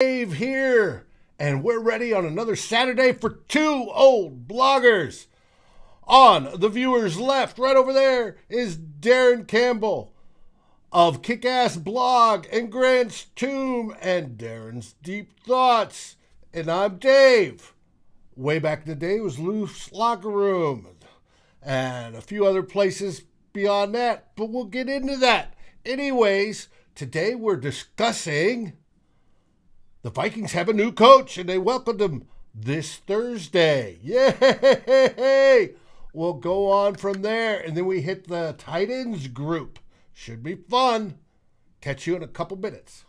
Dave here, and we're ready on another Saturday for two old bloggers. On the viewer's left, right over there, is Darren Campbell of Kick-Ass Blog and Grant's Tomb and Darren's Deep Thoughts. And I'm Dave. Way back in the day, it was Loose Locker Room and a few other places beyond that, but we'll get into that. Anyways, today we're discussing the Vikings have a new coach, and they welcomed him this Thursday. Yay! We'll go on from there, and then we hit the tight ends group. Should be fun. Catch you in a couple minutes.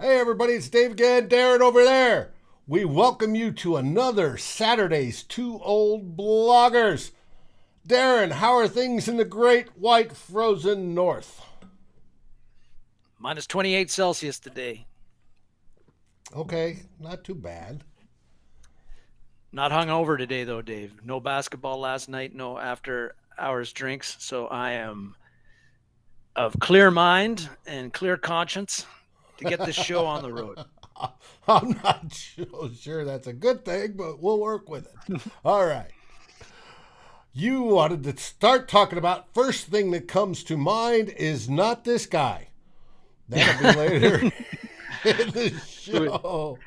Everybody, it's Dave again, Darren over there. We welcome you to another Saturday's Two Old Bloggers. Darren, how are things in the great white frozen north? Minus 28 Celsius today. Okay, not too bad. Not hungover today, though, Dave. No basketball last night, no after hours drinks. So I am of clear mind and clear conscience to get this show on the road. I'm not sure that's a good thing, but we'll work with it. All right. You wanted to start talking about first thing that comes to mind is not this guy. That'll be later in the show.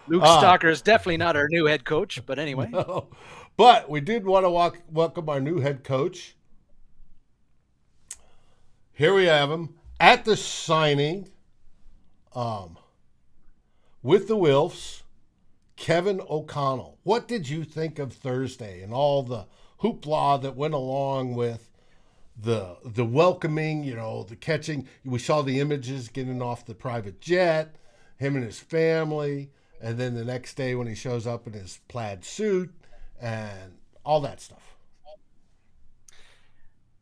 Luke Stalker is definitely not our new head coach, but anyway. No. But we did want to welcome our new head coach. Here we have him at the signing. With the Wilfs, Kevin O'Connell. What did you think of Thursday and all the hoopla that went along with the welcoming, the catching? We saw the images getting off the private jet, him and his family, and then the next day when he shows up in his plaid suit and all that stuff.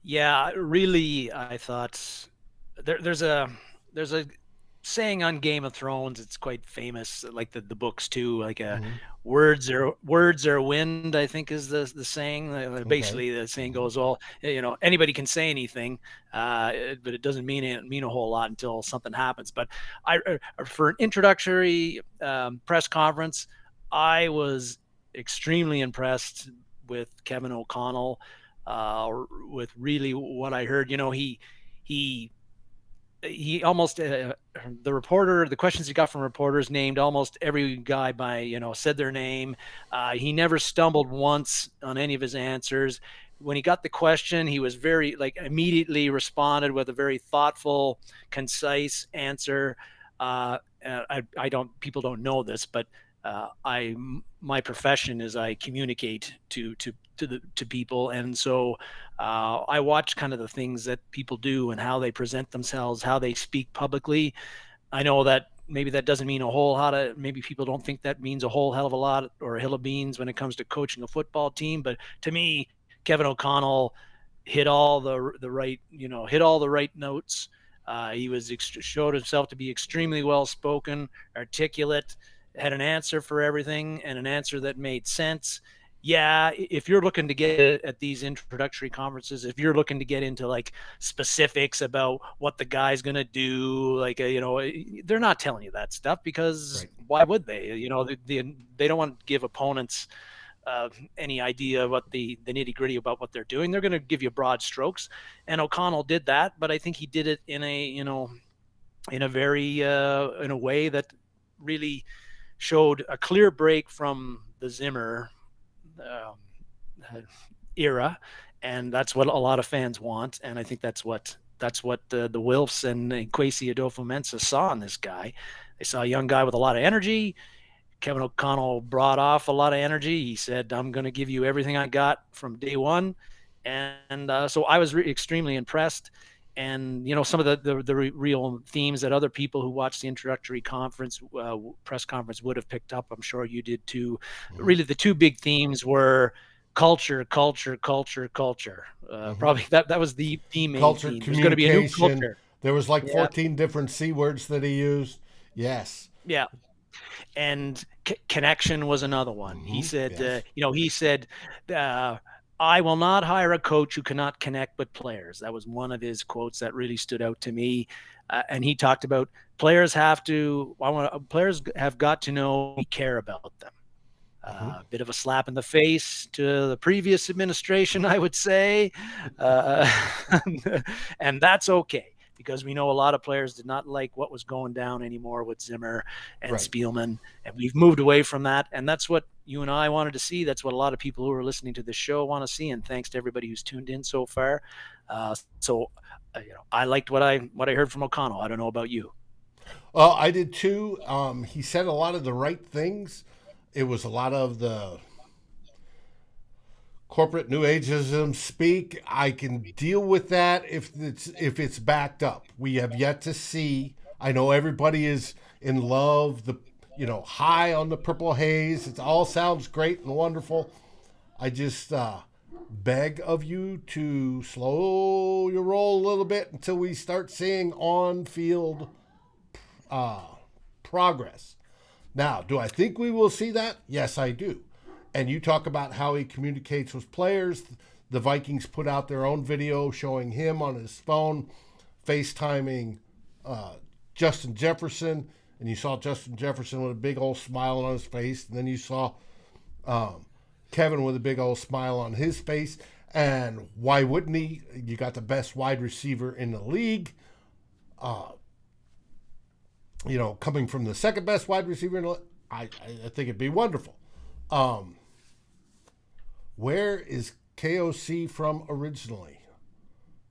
Yeah, really, I thought there's a saying on Game of Thrones. It's quite famous, like the books too. Like Mm-hmm. words are wind, I think is the saying. Basically, the saying goes, well, anybody can say anything, but it doesn't mean a whole lot until something happens. But for an introductory press conference, I was extremely impressed with Kevin O'Connell, with really what I heard. He almost the questions he got from reporters named almost every guy by said their name. He never stumbled once on any of his answers. When he got the question, he was very immediately responded with a very thoughtful, concise answer. People don't know this, but my profession is I communicate to people, and so I watch kind of the things that people do and how they present themselves, how they speak publicly. I know that maybe that doesn't mean a whole lot. Maybe people don't think that means a whole hell of a lot or a hill of beans when it comes to coaching a football team. But to me, Kevin O'Connell hit all the right notes. He showed himself to be extremely well spoken, articulate, had an answer for everything and an answer that made sense. Yeah, if you're looking to get at these introductory conferences, if you're looking to get into specifics about what the guy's going to do, they're not telling you that stuff because why would they? They don't want to give opponents any idea what the nitty gritty about what they're doing. They're going to give you broad strokes, and O'Connell did that, but I think he did it in a way that really showed a clear break from the Zimmer era, and that's what a lot of fans want. And I think that's what the Wilfs and Kwesi Adofo-Mensah saw in this guy. They saw a young guy with a lot of energy. Kevin O'Connell brought off a lot of energy. He said, I'm going to give you everything I got from day one. And so I was extremely impressed. And, some of the real themes that other people who watched the introductory press conference would have picked up, I'm sure you did too. Mm-hmm. Really, the two big themes were culture. Mm-hmm. Probably that was the main culture, theme. There's going to be a new culture. There was 14 different C words that he used. Yes. Yeah. And connection was another one. Mm-hmm. He said, he said, I will not hire a coach who cannot connect with players. That was one of his quotes that really stood out to me. And he talked about players have got to know we care about them. A bit of a slap in the face to the previous administration, I would say. And that's okay, because we know a lot of players did not like what was going down anymore with Zimmer and Spielman. And we've moved away from that. And that's what you and I wanted to see. That's what a lot of people who are listening to this show want to see. And thanks to everybody who's tuned in so far. I liked what I heard from O'Connell. I don't know about you. Well, I did too. He said a lot of the right things. It was a lot of the corporate new ageism speak. I can deal with that if it's backed up. We have yet to see. I know everybody is in love, high on the purple haze. It all sounds great and wonderful. I just beg of you to slow your roll a little bit until we start seeing on-field progress. Now, do I think we will see that? Yes, I do. And you talk about how he communicates with players. The Vikings put out their own video showing him on his phone FaceTiming Justin Jefferson. And you saw Justin Jefferson with a big old smile on his face. And then you saw Kevin with a big old smile on his face. And why wouldn't he? You got the best wide receiver in the league. Coming from the second best wide receiver in the league, I think it'd be wonderful. Where is KOC from originally?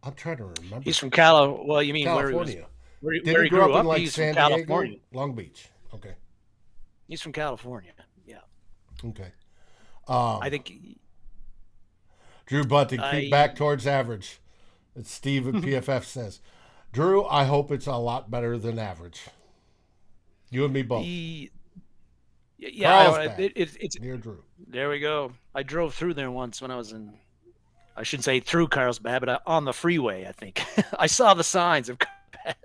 I'm trying to remember. He's from California. Well, you mean California? Where he grew up in He's San from Diego, California. Long Beach. Okay. He's from California. Yeah. Okay. I think Drew Bunting, keep back towards average. As Steve at PFF says. Drew, I hope it's a lot better than average. You and me both. It's near Drew. There we go. I drove through there once when I was in. I shouldn't say through Carlsbad, but on the freeway. I think I saw the signs of Carlsbad.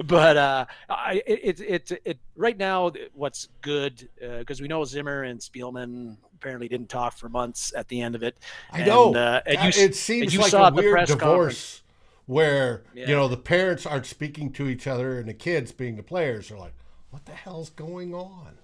But it right now. What's good because we know Zimmer and Spielman apparently didn't talk for months at the end of it. I know. And It seems you like saw a at the weird press conference. divorce where, Yeah. the parents aren't speaking to each other and the kids, being the players, are like, what the hell's going on?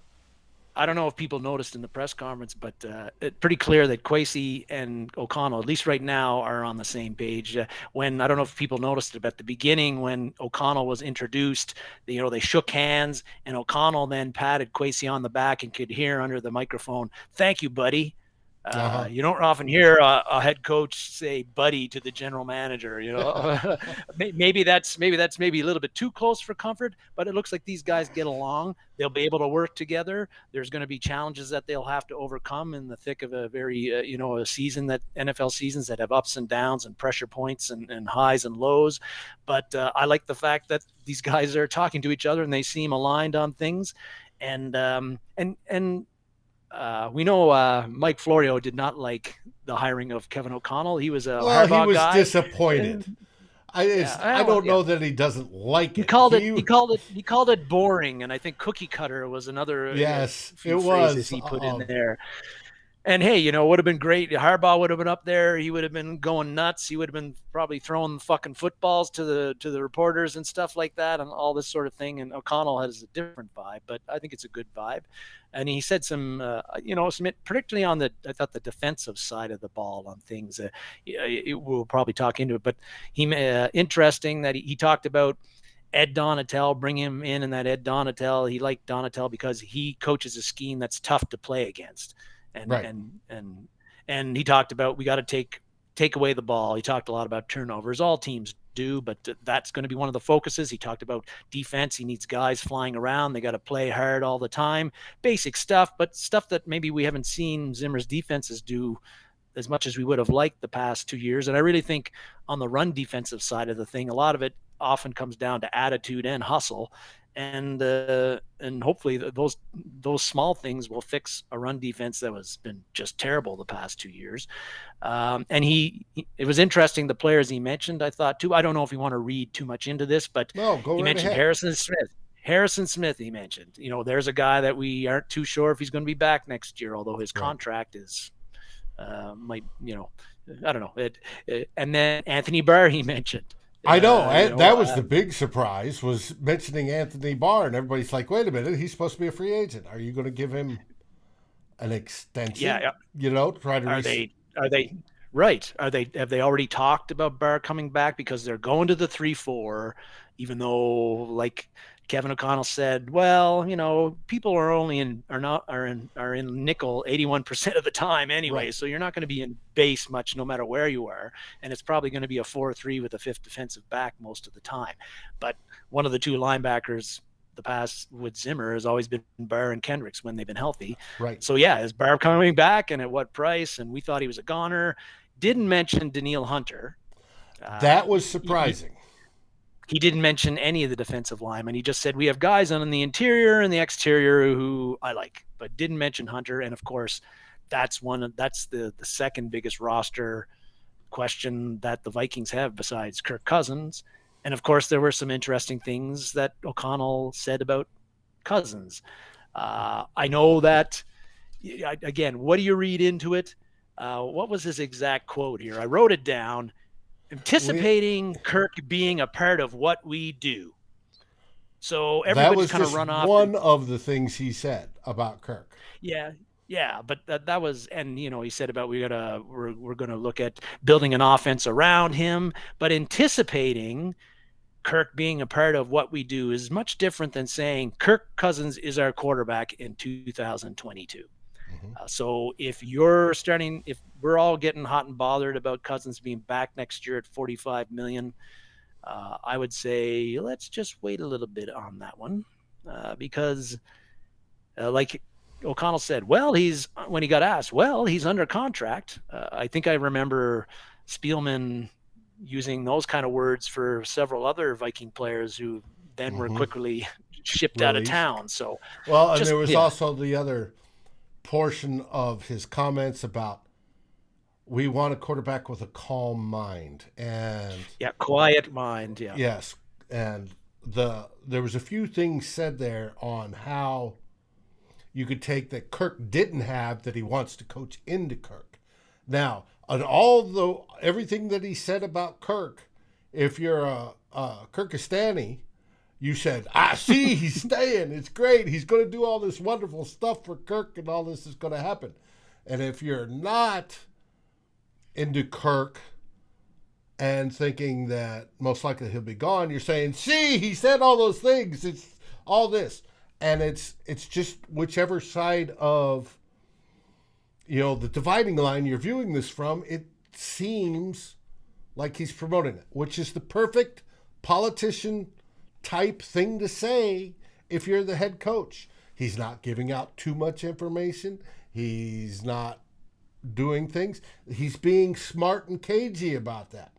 I don't know if people noticed in the press conference, but it's pretty clear that Kwesi and O'Connell, at least right now, are on the same page. When I don't know if people noticed it, but at the beginning, when O'Connell was introduced, they shook hands, and O'Connell then patted Kwesi on the back and could hear under the microphone, "Thank you, buddy." You don't often hear a head coach say "buddy" to the general manager. Maybe that's a little bit too close for comfort. But it looks like these guys get along. They'll be able to work together. There's going to be challenges that they'll have to overcome in the thick of a very a season, that NFL seasons that have ups and downs and pressure points and highs and lows. But I like the fact that these guys are talking to each other and they seem aligned on things. And we know Mike Florio did not like the hiring of Kevin O'Connell. He was a Harbaugh he was guy. disappointed. I don't know that he doesn't like it. He called it boring, and I think cookie cutter was another few phrases he put in there. And hey, it would have been great. Harbaugh would have been up there. He would have been going nuts. He would have been probably throwing fucking footballs to the reporters and stuff like that, and all this sort of thing. And O'Connell has a different vibe, but I think it's a good vibe. And he said some particularly on I thought the defensive side of the ball on things. We'll probably talk into it, but interesting that he talked about Ed Donatel, bring him in, and that Ed Donatel, he liked Donatel because he coaches a scheme that's tough to play against. And he talked about we got to take away the ball. He talked a lot about turnovers. All teams do, but that's going to be one of the focuses. He talked about defense. He needs guys flying around. They got to play hard all the time. Basic stuff, but stuff that maybe we haven't seen Zimmer's defenses do as much as we would have liked the past 2 years. And I really think on the run defensive side of the thing, a lot of it often comes down to attitude and hustle. And hopefully those small things will fix a run defense that has been just terrible the past 2 years. And it was interesting, the players he mentioned, I thought too. I don't know if you want to read too much into this, but he mentioned Harrison Smith. Harrison Smith, he mentioned. There's a guy that we aren't too sure if he's going to be back next year, although his contract is I don't know. And then Anthony Barr, he mentioned. I know. That was the big surprise, was mentioning Anthony Barr, and everybody's like, wait a minute, he's supposed to be a free agent. Are you going to give him an extension? Yeah. Try to Are they right? Have they already talked about Barr coming back, because they're going to the 3-4, even though, like Kevin O'Connell said, well, people are only in nickel 81% of the time anyway, right. So you're not going to be in base much no matter where you are, and it's probably going to be a 4-3 with a fifth defensive back most of the time. But one of the two linebackers the past with Zimmer has always been Barr and Kendricks when they've been healthy. Right. So yeah, is Barr coming back, and at what price? And we thought he was a goner. Didn't mention Danielle Hunter. That was surprising. He didn't mention any of the defensive linemen. He just said, we have guys on the interior and the exterior who I like, but didn't mention Hunter. And of course, that's the second biggest roster question that the Vikings have besides Kirk Cousins. And of course, there were some interesting things that O'Connell said about Cousins. I know that, again, what do you read into it? What was his exact quote here? I wrote it down. Anticipating Kirk being a part of what we do. So everybody's kind of run off. One of the things he said about Kirk. Yeah, but that was, and he said about we're gonna look at building an offense around him, but anticipating Kirk being a part of what we do is much different than saying Kirk Cousins is our quarterback in 2022. So if we're all getting hot and bothered about Cousins being back next year at $45 million, I would say let's just wait a little bit on that one, because like O'Connell said, when he got asked, he's under contract. I think I remember Spielman using those kind of words for several other Viking players who then were quickly shipped out of town. So and there was also the other portion of his comments about we want a quarterback with a calm mind and quiet mind. Yes. And there was a few things said there on how you could take that Kirk didn't have that he wants to coach into Kirk. Now, on everything that he said about Kirk, if you're a Kirkistani, you said, see, he's staying. It's great. He's going to do all this wonderful stuff for Kirk, and all this is going to happen. And if you're not into Kirk and thinking that most likely he'll be gone, you're saying, see, he said all those things. It's all this. And it's just whichever side of, the dividing line you're viewing this from, it seems like he's promoting it, which is the perfect politician type thing to say if you're the head coach. He's not giving out too much information. He's not doing things. He's being smart and cagey about that.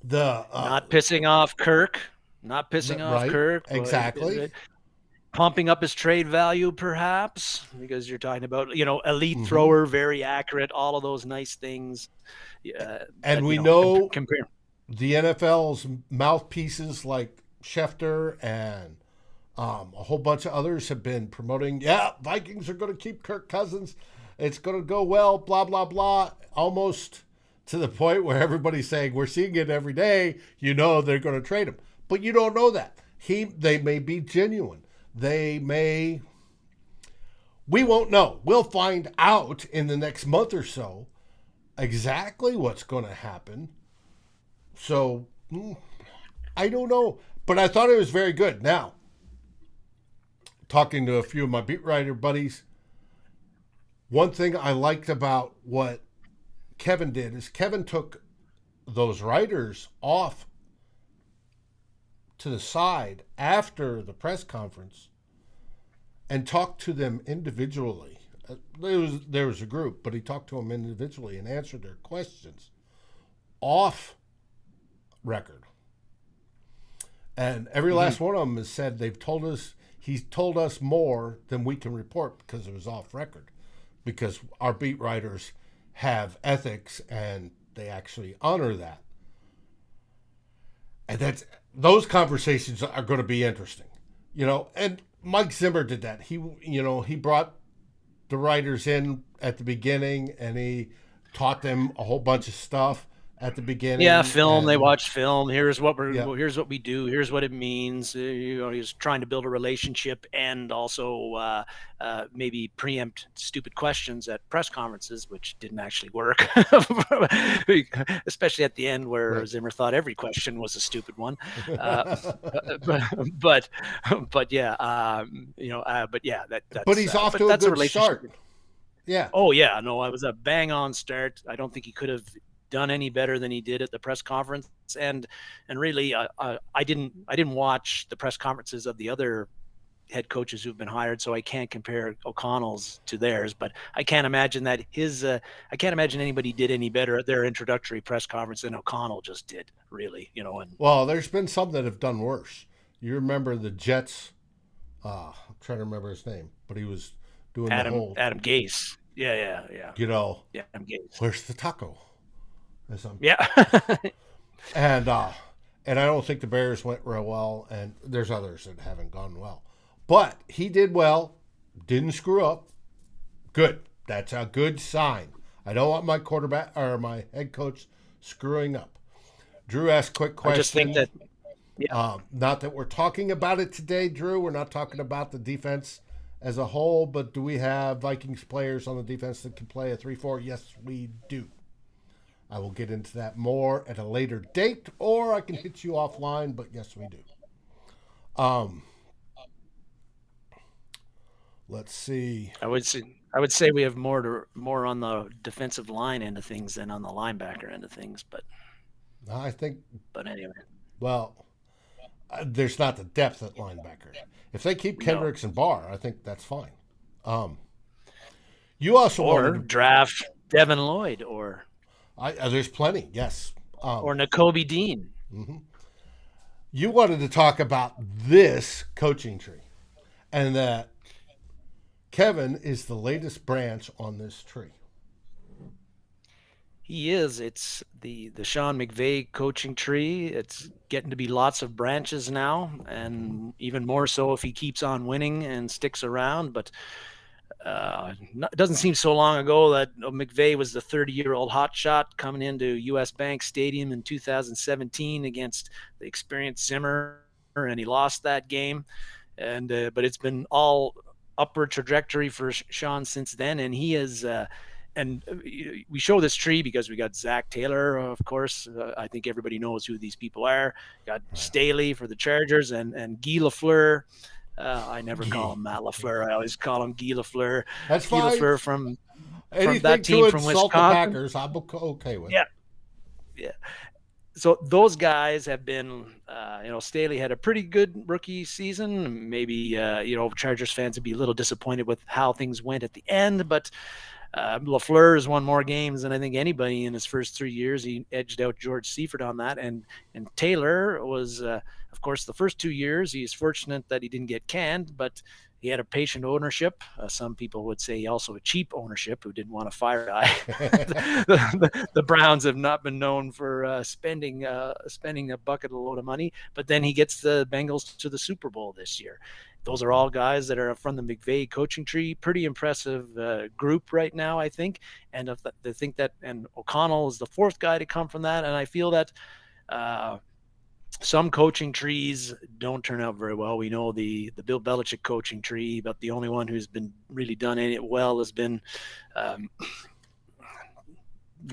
Not pissing off Kirk. Not pissing off Kirk. Exactly. Pumping up his trade value, perhaps, because you're talking about, elite thrower, very accurate, all of those nice things. And we know the NFL's mouthpieces like Schefter and a whole bunch of others have been promoting, Vikings are going to keep Kirk Cousins. It's going to go well, blah, blah, blah, almost to the point where everybody's saying, we're seeing it every day, they're going to trade him. But you don't know that. They may be genuine. We won't know. We'll find out in the next month or so exactly what's going to happen. So, I don't know. But I thought it was very good. Now, talking to a few of my beat writer buddies, one thing I liked about what Kevin did is Kevin took those writers off to the side after the press conference and talked to them individually. There was a group, but he talked to them individually and answered their questions off record. And every last one of them has said he's told us more than we can report because it was off record, because our beat writers have ethics and they actually honor that. And those conversations are going to be interesting, and Mike Zimmer did that. He brought the writers in at the beginning and he taught them a whole bunch of stuff at the beginning. Yeah, film. They watch film. Here's what we do. Here's what it means. He's trying to build a relationship and also maybe preempt stupid questions at press conferences, which didn't actually work, especially at the end where Zimmer thought every question was a stupid one. But yeah, But he's off to a good start. Yeah. Oh yeah, no, it was a bang on start. I don't think he could have done any better than he did at the press conference, and really I didn't watch the press conferences of the other head coaches who've been hired, so I can't compare O'Connell's to theirs, but I can't imagine that I can't imagine anybody did any better at their introductory press conference than O'Connell just did, really, Well, there's been some that have done worse. You remember the Jets, I'm trying to remember his name, but he was doing Adam Gase. Yeah. Adam Gase. Where's the taco? Yeah. And I don't think the Bears went real well, and there's others that haven't gone well. But he did well, didn't screw up. Good. That's a good sign. I don't want my quarterback or my head coach screwing up. Drew asked a quick question. I just think that not that we're talking about it today, Drew. We're not talking about the defense as a whole, but do we have Vikings players on the defense that can play a 3-4? Yes, we do. I will get into that more at a later date, or I can hit you offline, but yes, we do. Let's see. I would say we have more on the defensive line end of things than on the linebacker end of things, but I think. But anyway. Well, there's not the depth at linebacker. If they keep Kendricks and Barr, I think that's fine. You also draft Devin Lloyd or. There's plenty, yes. Or Nakobe Dean. Mm-hmm. You wanted to talk about this coaching tree, and that Kevin is the latest branch on this tree. He is. It's the Sean McVay coaching tree. It's getting to be lots of branches now, and even more so if he keeps on winning and sticks around. But it doesn't seem so long ago that McVay was the 30-year-old hotshot coming into US Bank Stadium in 2017 against the experienced Zimmer, and he lost that game. And but it's been all upward trajectory for Sean since then, and he is. And we show this tree because we got Zach Taylor, of course. I think everybody knows who these people are. Got Staley for the Chargers, and Guy Lafleur. I never call him Matt Lafleur. I always call him Guy Lafleur. That's Guy fine. Lafleur from Anything that team to from insult Wisconsin. the Packers, I'm okay with. Yeah. So those guys have been, Staley had a pretty good rookie season. Maybe, Chargers fans would be a little disappointed with how things went at the end, but Lafleur has won more games than I think anybody in his first 3 years. He edged out George Seifert on that. And Taylor was, of course, the first 2 years, he's fortunate that he didn't get canned, but he had a patient ownership. Some people would say also a cheap ownership who didn't want to fire a guy. the Browns have not been known for spending a bucket load of money, but then he gets the Bengals to the Super Bowl this year. Those are all guys that are from the McVay coaching tree. Pretty impressive group right now, I think. And they think that, and O'Connell is the fourth guy to come from that. And I feel that some coaching trees don't turn out very well. We know the Bill Belichick coaching tree, but the only one who's been really done it well has been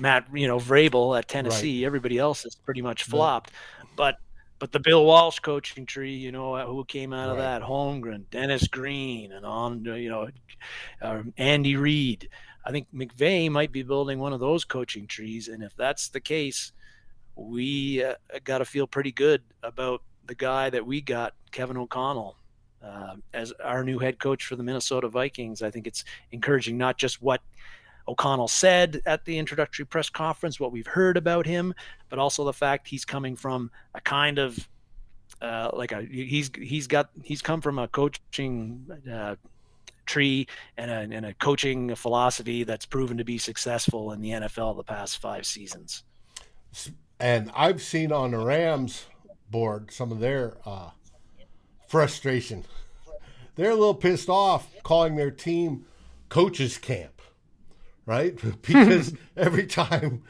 Matt, Vrabel at Tennessee. Right. Everybody else has pretty much flopped. But the Bill Walsh coaching tree, who came out of that, Holmgren, Dennis Green, and on, Andy Reid. I think McVay might be building one of those coaching trees. And if that's the case, we got to feel pretty good about the guy that we got, Kevin O'Connell, as our new head coach for the Minnesota Vikings. I think it's encouraging, not just what O'Connell said at the introductory press conference, what we've heard about him, but also the fact he's coming from a kind of he's come from a coaching tree and a coaching philosophy that's proven to be successful in the NFL the past 5 seasons. And I've seen on the Rams board some of their frustration. They're a little pissed off calling their team coaches camp. Right? Because every time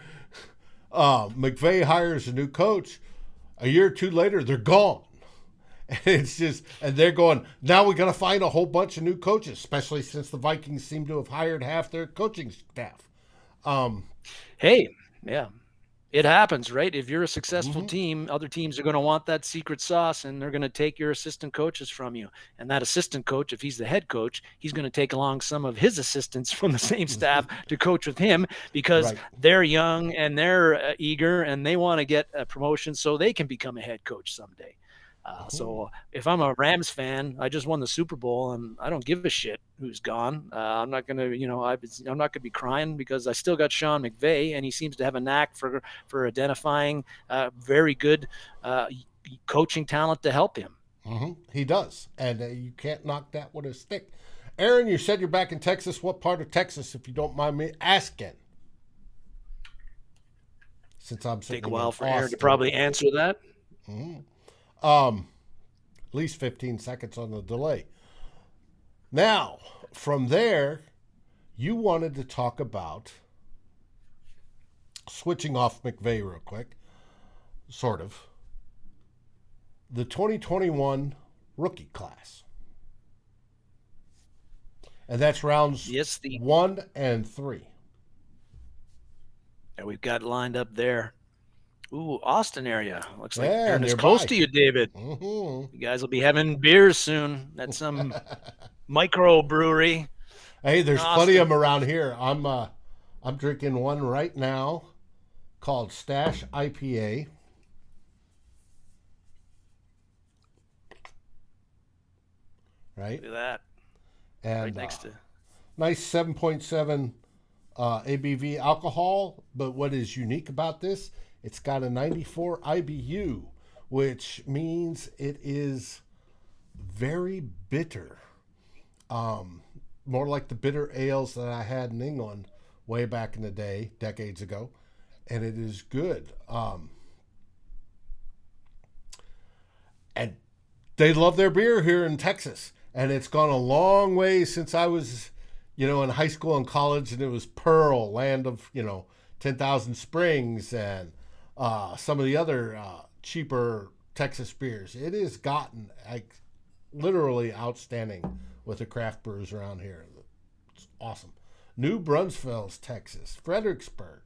McVay hires a new coach, a year or two later, they're gone. And it's just, and they're going, now we got to find a whole bunch of new coaches, especially since the Vikings seem to have hired half their coaching staff. It happens, right? If you're a successful team, other teams are going to want that secret sauce, and they're going to take your assistant coaches from you. And that assistant coach, if he's the head coach, he's going to take along some of his assistants from the same staff to coach with him because they're young and they're eager and they want to get a promotion so they can become a head coach someday. So if I'm a Rams fan, I just won the Super Bowl and I don't give a shit who's gone. I'm not going to, I'm not going to be crying because I still got Sean McVay and he seems to have a knack for identifying very good coaching talent to help him. He does. And you can't knock that with a stick. Aaron, you said you're back in Texas. What part of Texas, if you don't mind me asking? Since I'm sitting take a while for Aaron to probably answer that. At least 15 seconds on the delay. Now, from there, you wanted to talk about switching off McVay real quick, sort of, the 2021 rookie class. And that's rounds 1 and 3. And we've got lined up there. Ooh, Austin area. Looks like they're as close to you, David. You guys will be having beers soon at some micro brewery. Hey, there's plenty of them around here. I'm drinking one right now called Stash IPA. Right? Look at that. And right next to nice 7.7 ABV alcohol, but what is unique about this, it's got a 94 IBU, which means it is very bitter. More like the bitter ales that I had in England way back in the day, decades ago. and it is good. And they love their beer here in Texas. And it's gone a long way since I was, in high school and college, and it was Pearl, land of, 10,000 Springs, and some of the other cheaper Texas beers. It has gotten literally outstanding with the craft brewers around here. It's awesome. New Braunfels, Texas. Fredericksburg.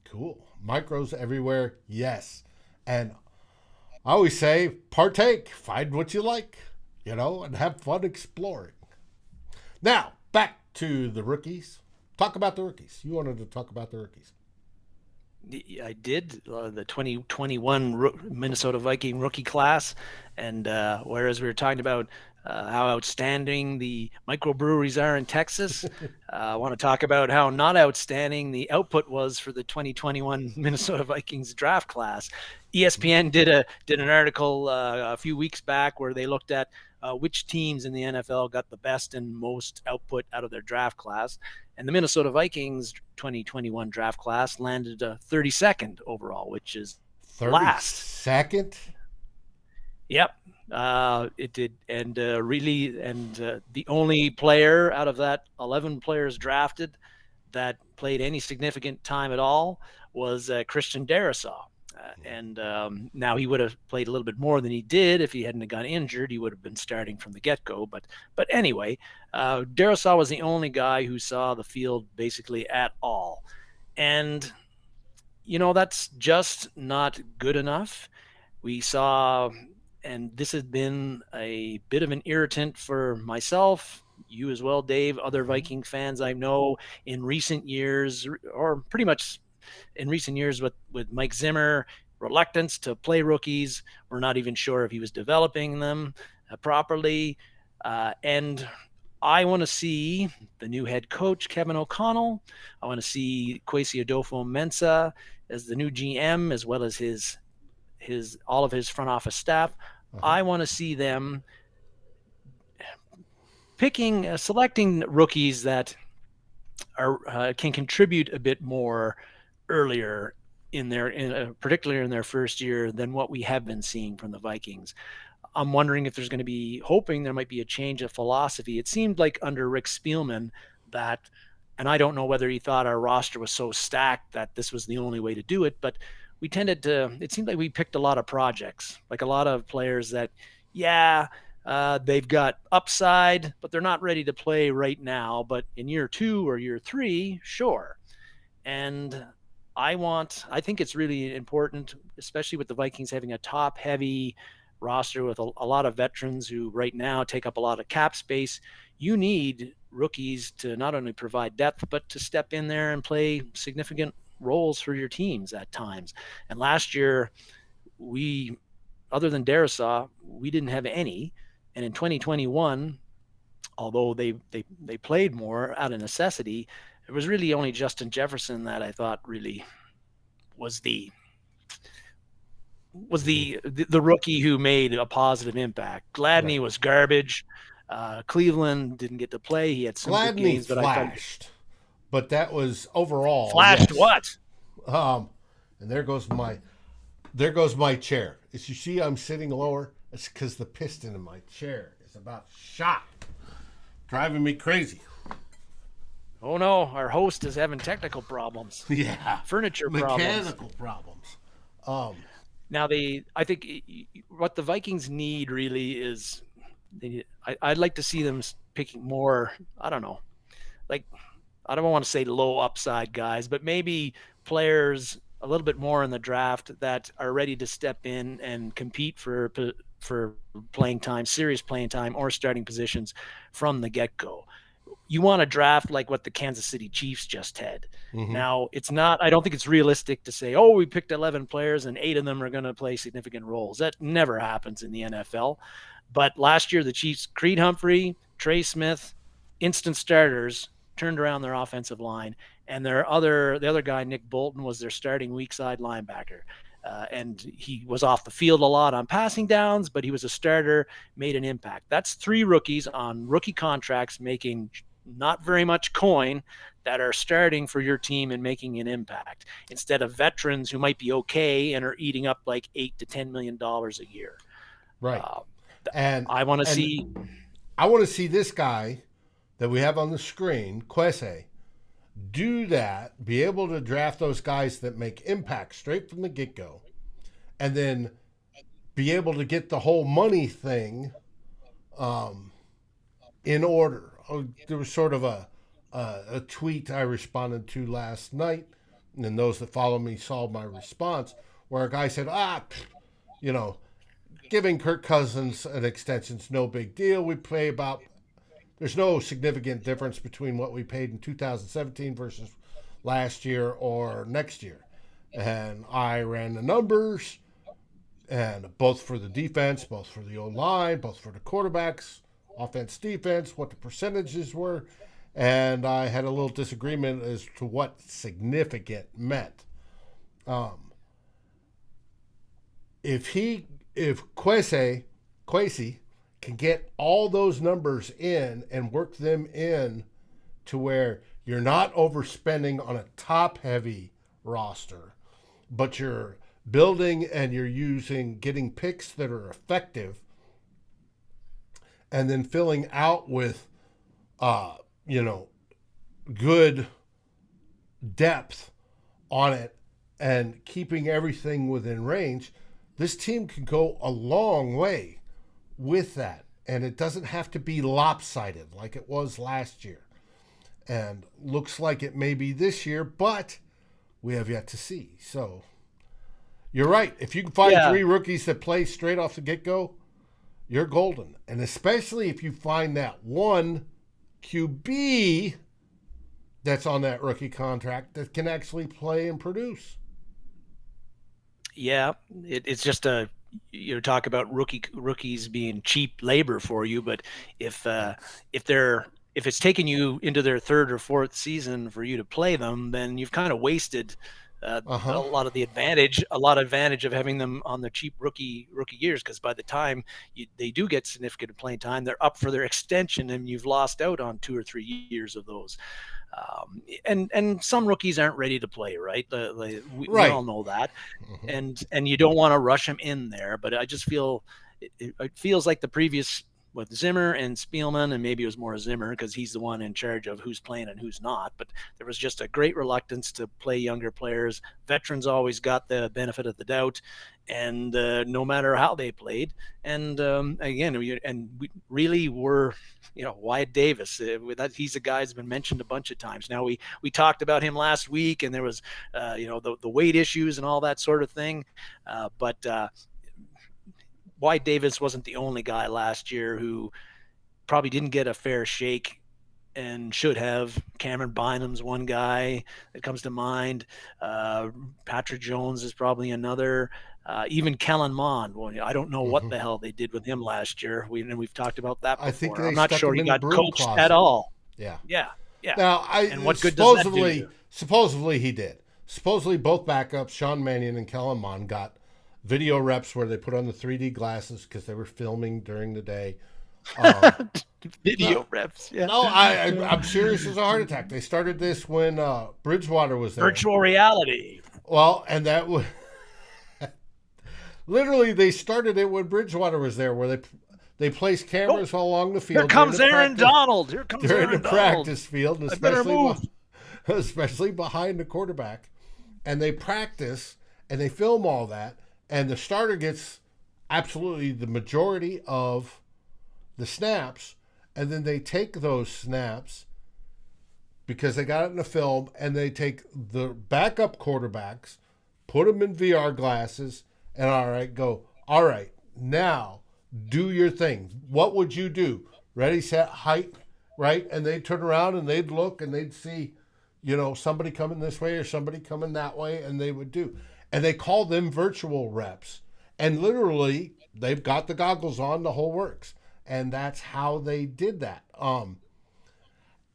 Cool. Micros everywhere. Yes. And I always say, partake. Find what you like, and have fun exploring. Now, back to the rookies. Talk about the rookies. You wanted to talk about the rookies. I did, the 2021 Minnesota Viking rookie class. And whereas we were talking about how outstanding the microbreweries are in Texas, I want to talk about how not outstanding the output was for the 2021 Minnesota Vikings draft class. ESPN did an article a few weeks back where they looked at which teams in the NFL got the best and most output out of their draft class. And the Minnesota Vikings 2021 draft class landed 32nd overall, which is 32nd? last. Yep. It did. And the only player out of that 11 players drafted that played any significant time at all was Christian Darrisaw. And now he would have played a little bit more than he did if he hadn't got injured. He would have been starting from the get-go. But anyway, Darrisaw was the only guy who saw the field basically at all. And, that's just not good enough. We saw, and this has been a bit of an irritant for myself, you as well, Dave, other Viking fans I know in recent years, or pretty much in recent years with Mike Zimmer, reluctance to play rookies. We're not even sure if he was developing them properly. And I want to see the new head coach, Kevin O'Connell. I want to see Kwesi Adofo-Mensah as the new GM, as well as his all of his front office staff. I want to see them selecting rookies that are can contribute a bit more earlier particularly in their first year than what we have been seeing from the Vikings. I'm wondering if there's going to be there might be a change of philosophy. It seemed like under Rick Spielman that, and I don't know whether he thought our roster was so stacked that this was the only way to do it, but it seemed like we picked a lot of projects, like a lot of players that, they've got upside, but they're not ready to play right now. But in year 2 or year 3, sure. And I think it's really important, especially with the Vikings having a top-heavy roster with a lot of veterans who right now take up a lot of cap space. You need rookies to not only provide depth, but to step in there and play significant roles for your teams at times. And last year, other than Darrisaw, we didn't have any. And in 2021, although they played more out of necessity, it was really only Justin Jefferson that I thought really was the rookie who made a positive impact. Gladney was garbage. Cleveland didn't get to play. He had some good games, but flashed. But that was overall. Flashed what? And there goes my chair. As you see, I'm sitting lower. It's because the piston in my chair is about shot, driving me crazy. Oh no, our host is having technical problems. Yeah, furniture mechanical problems. Now I think what the Vikings need really is, I'd like to see them picking more. I don't know, like I don't want to say low upside guys, but maybe players a little bit more in the draft that are ready to step in and compete for playing time, serious playing time, or starting positions from the get-go. You want to draft like what the Kansas City Chiefs just had. Mm-hmm. Now, I don't think it's realistic to say, we picked 11 players and 8 of them are going to play significant roles. That never happens in the NFL. But last year, the Chiefs, Creed Humphrey, Trey Smith, instant starters, turned around their offensive line. And the other guy, Nick Bolton, was their starting weak side linebacker. And he was off the field a lot on passing downs, but he was a starter, made an impact. That's 3 rookies on rookie contracts making not very much coin that are starting for your team and making an impact, instead of veterans who might be okay and are eating up like $8 to $10 million a year. Right. And I want to see. I want to see this guy that we have on the screen, Kwesi, do that, be able to draft those guys that make impact straight from the get-go, and then be able to get the whole money thing in order. There was sort of a tweet I responded to last night, and those that follow me saw my response, where a guy said, giving Kirk Cousins an extension's no big deal. We pay about, there's no significant difference between what we paid in 2017 versus last year or next year. And I ran the numbers, and both for the defense, both for the O-line, both for the quarterbacks, offense, defense, what the percentages were. And I had a little disagreement as to what significant meant. If Kwesi can get all those numbers in and work them in to where you're not overspending on a top-heavy roster, but you're building and you're getting picks that are effective, and then filling out with, good depth on it and keeping everything within range, this team can go a long way with that. And it doesn't have to be lopsided like it was last year. And looks like it may be this year, but we have yet to see. So you're right. If you can find 3 rookies that play straight off the get-go, you're golden. And especially if you find that one QB that's on that rookie contract that can actually play and produce. Yeah, it's just talk about rookies being cheap labor for you, but if it's taking you into their 3rd or 4th season for you to play them, then you've kind of wasted a lot of advantage of having them on the cheap rookie years, because by the time they do get significant playing time, they're up for their extension, and you've lost out on 2 or 3 years of those. And some rookies aren't ready to play, right? We all know that, and you don't want to rush them in there. But I just feel it feels like the previous with Zimmer and Spielman, and maybe it was more Zimmer because he's the one in charge of who's playing and who's not. But there was just a great reluctance to play younger players. Veterans always got the benefit of the doubt, and no matter how they played. And again, we really were, Wyatt Davis. He's a guy who's been mentioned a bunch of times. Now we talked about him last week, and there was the weight issues and all that sort of thing, but. Wyatt Davis wasn't the only guy last year who probably didn't get a fair shake and should have. Cameron Bynum's one guy that comes to mind. Patrick Jones is probably another. Even Kellen Mond. Well, I don't know what the hell they did with him last year. We've talked about that before. I think I'm not sure he got coached closet. At all. Yeah. Now, and what good does that do? Supposedly he did. Supposedly both backups, Sean Mannion and Kellen Mond, got video reps where they put on the 3D glasses because they were filming during the day. Video reps, yeah. No, I'm serious as a heart attack. They started this when Bridgewater was there. Virtual reality. Well, and that was literally they started it when Bridgewater was there, where they placed cameras all along the field. Here comes Aaron Donald. Here comes Aaron Donald. They're in the practice field, especially behind the quarterback, and they practice and they film all that. And the starter gets absolutely the majority of the snaps, and then they take those snaps because they got it in the film, and they take the backup quarterbacks, put them in VR glasses, and all right, now do your thing. What would you do? Ready, set, height, right? And they'd turn around and they'd look and they'd see, somebody coming this way or somebody coming that way, and they would do. And they call them virtual reps. And literally, they've got the goggles on, the whole works. And that's how they did that.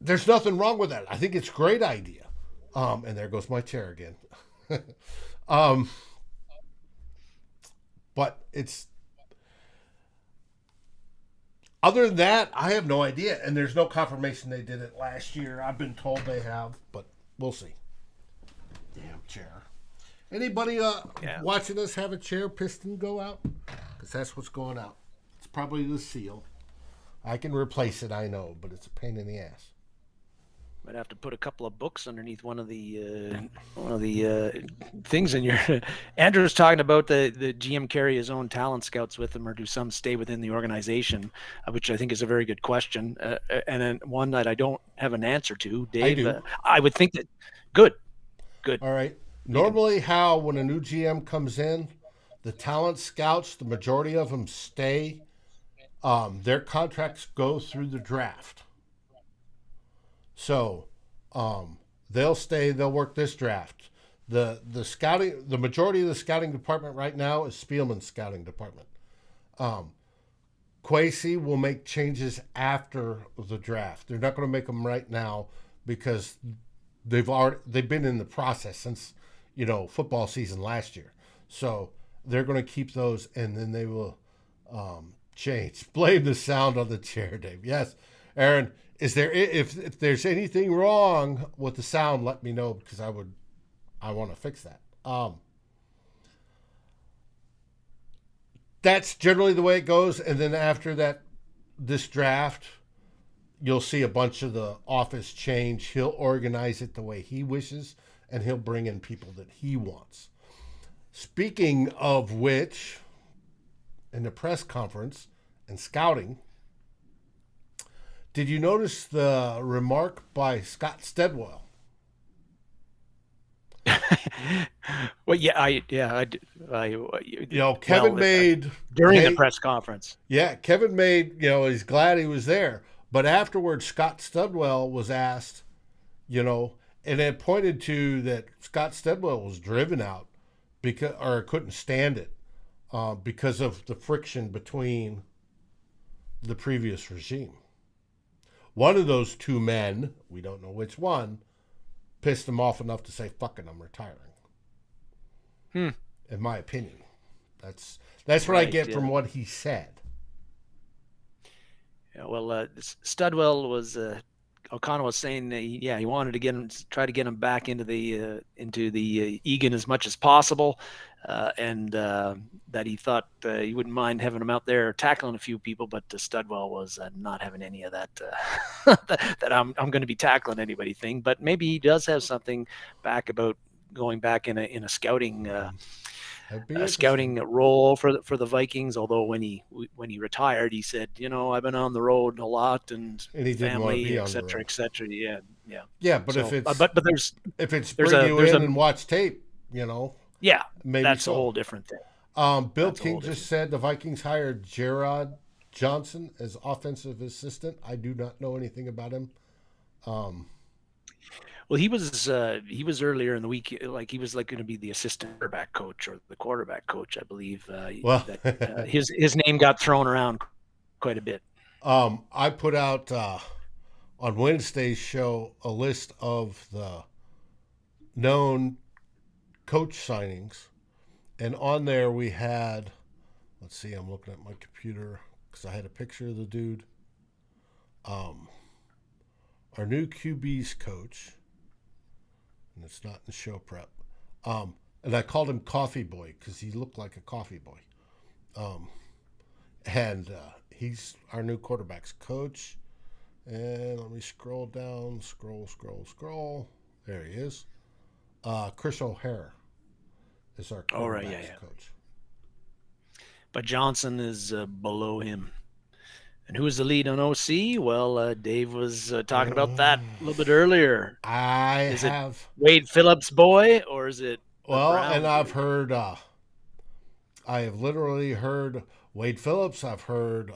There's nothing wrong with that. I think it's a great idea. And there goes my chair again. But Other than that, I have no idea. And there's no confirmation they did it last year. I've been told they have, but we'll see. Damn chair. Anybody watching us have a chair piston go out? Because that's what's going out. It's probably the seal. I can replace it, I know, but it's a pain in the ass. Might have to put a couple of books underneath one of the things in your. Andrew was talking about the GM carry his own talent scouts with him, or do some stay within the organization, which I think is a very good question, and then one that I don't have an answer to. Dave, I do. I would think that. Good. All right. Normally, how when a new GM comes in, the talent scouts, the majority of them stay. Their contracts go through the draft. So, they'll stay. They'll work this draft. The scouting. The majority of the scouting department right now is Spielman's scouting department. Kwesi will make changes after the draft. They're not going to make them right now because they've been in the process since football season last year. So they're going to keep those, and then they will change. Blame the sound on the chair, Dave. Yes, Aaron. Is there if there's anything wrong with the sound, let me know because I want to fix that. That's generally the way it goes, and then after that, this draft, you'll see a bunch of the office change. He'll organize it the way he wishes, and he'll bring in people that he wants. Speaking of which, in the press conference and scouting. Did you notice the remark by Scott Stedwell? Well, I Kevin made during the press conference. Yeah, Kevin made. He's glad he was there, but afterwards, Scott Stedwell was asked, and it pointed to that Scott Stedwell was driven out or couldn't stand it because of the friction between the previous regime. One of those two men, we don't know which one, pissed him off enough to say, "Fucking, I'm retiring." In my opinion, that's what I get from what he said. Yeah, well, Studwell was O'Connell was saying that he wanted to try to get him back into the Egan as much as possible, and that he thought he wouldn't mind having him out there tackling a few people, but Studwell was not having any of that that I'm going to be tackling anybody thing. But maybe he does have something back about going back in a scouting scouting role for the Vikings. Although when he retired, he said, I've been on the road a lot and family, et cetera, et cetera. Yeah, but so, if it's bring you in and watch tape, yeah, maybe that's a whole different thing. Bill King just said the Vikings hired Gerard Johnson as offensive assistant. I do not know anything about him. Well, he was earlier in the week, he was going to be the assistant quarterback coach or the quarterback coach, I believe. His name got thrown around quite a bit. I put out on Wednesday's show a list of the known coach signings, and on there we had, let's see, I'm looking at my computer because I had a picture of the dude. Our new QB's coach. And it's not in show prep. And I called him Coffee Boy because he looked like a coffee boy. And he's our new quarterback's coach. And let me scroll down. Scroll. There he is. Chris O'Hare is our quarterback's coach. But Johnson is below him. And who is the lead on OC? Well, Dave was talking about that a little bit earlier. Is it Wade Phillips' boy, or is it? And I've heard, I have literally heard Wade Phillips. I've heard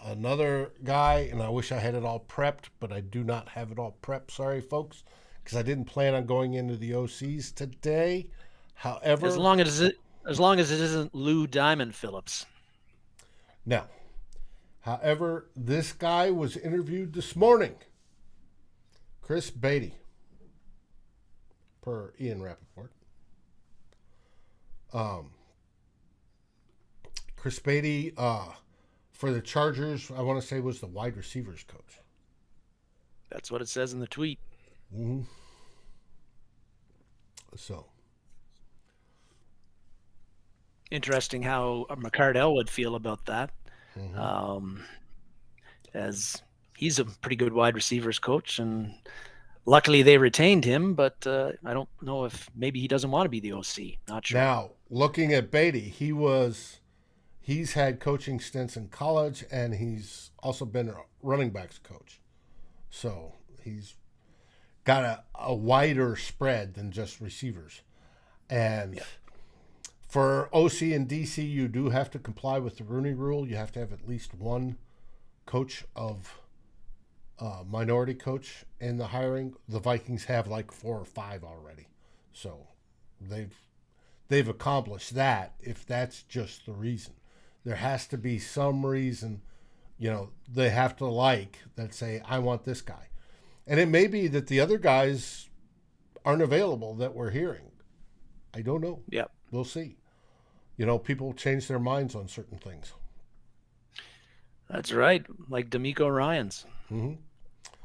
another guy, and I wish I had it all prepped, but I do not have it all prepped. Sorry, folks, because I didn't plan on going into the OCs today. However, as long as it isn't Lou Diamond Phillips. No. However, this guy was interviewed this morning. Chris Beatty, per Ian Rappaport. Chris Beatty for the Chargers, I want to say was the wide receivers coach. That's what it says in the tweet. Mm-hmm. So interesting how McCardell would feel about that, mm-hmm. As he's a pretty good wide receivers coach, and luckily they retained him. But I don't know if maybe he doesn't want to be the OC. Not sure. Now, looking at Beatty, he's had coaching stints in college, and he's also been a running backs coach. So he's got a wider spread than just receivers. And for OC and DC, you do have to comply with the Rooney Rule. You have to have at least one coach of minority coach in the hiring. The Vikings have like 4 or 5 already. So they've accomplished that, if that's just the reason. There has to be some reason, they have to that say, I want this guy. And it may be that the other guys aren't available that we're hearing. I don't know. Yep. We'll see. People change their minds on certain things. That's right. Like D'Amico Ryans. Mm-hmm.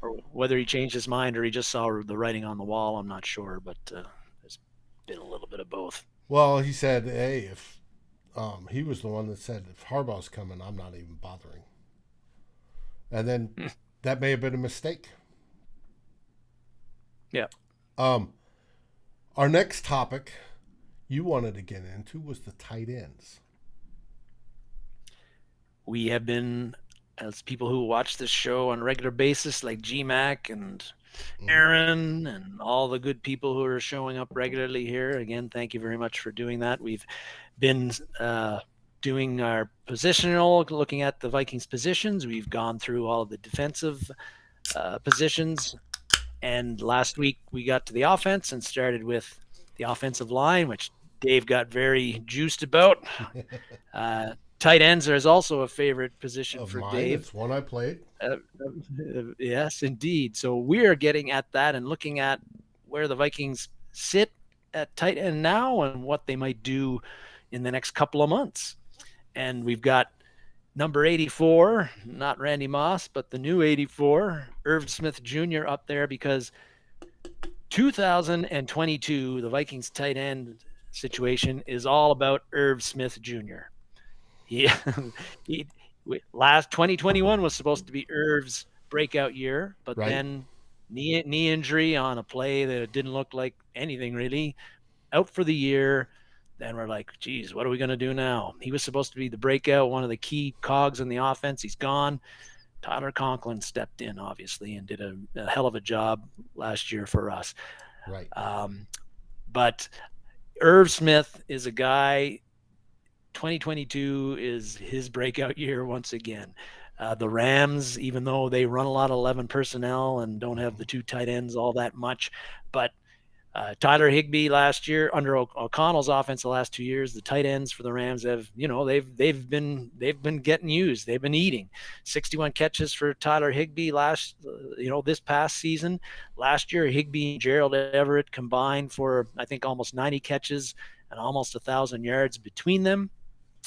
Or whether he changed his mind or he just saw the writing on the wall, I'm not sure. But there's been a little bit of both. Well, he said, hey, if he was the one that said, if Harbaugh's coming, I'm not even bothering. And then that may have been a mistake. Yeah. Our next topic you wanted to get into was the tight ends. We have been, as people who watch this show on a regular basis, like GMAC and Aaron and all the good people who are showing up regularly here. Again, thank you very much for doing that. We've been doing our positional, looking at the Vikings positions. We've gone through all of the defensive positions. And last week we got to the offense and started with the offensive line, which Dave got very juiced about. Tight ends is also a favorite position of for mine. Dave. It's one I played. Yes, indeed. So we're getting at that and looking at where the Vikings sit at tight end now and what they might do in the next couple of months. And we've got number 84, not Randy Moss, but the new 84, Irv Smith Jr. up there, because 2022, the Vikings tight end situation is all about Irv Smith Jr. Last 2021 was supposed to be Irv's breakout year, but then knee injury on a play that didn't look like anything really, out for the year. Then we're like, geez, what are we going to do now? He was supposed to be the breakout, one of the key cogs in the offense. He's gone. Tyler Conklin stepped in, obviously, and did a hell of a job last year for us. Right. But Irv Smith is a guy. 2022 is his breakout year once again. The Rams, even though they run a lot of 11 personnel and don't have the 2 tight ends all that much, but Tyler Higbee last year under O'Connell's offense the last 2 years, the tight ends for the Rams have, they've been getting used. They've been eating. 61 catches for Tyler Higbee this past season. Last year, Higbee and Gerald Everett combined for, I think, almost 90 catches and almost 1,000 yards between them.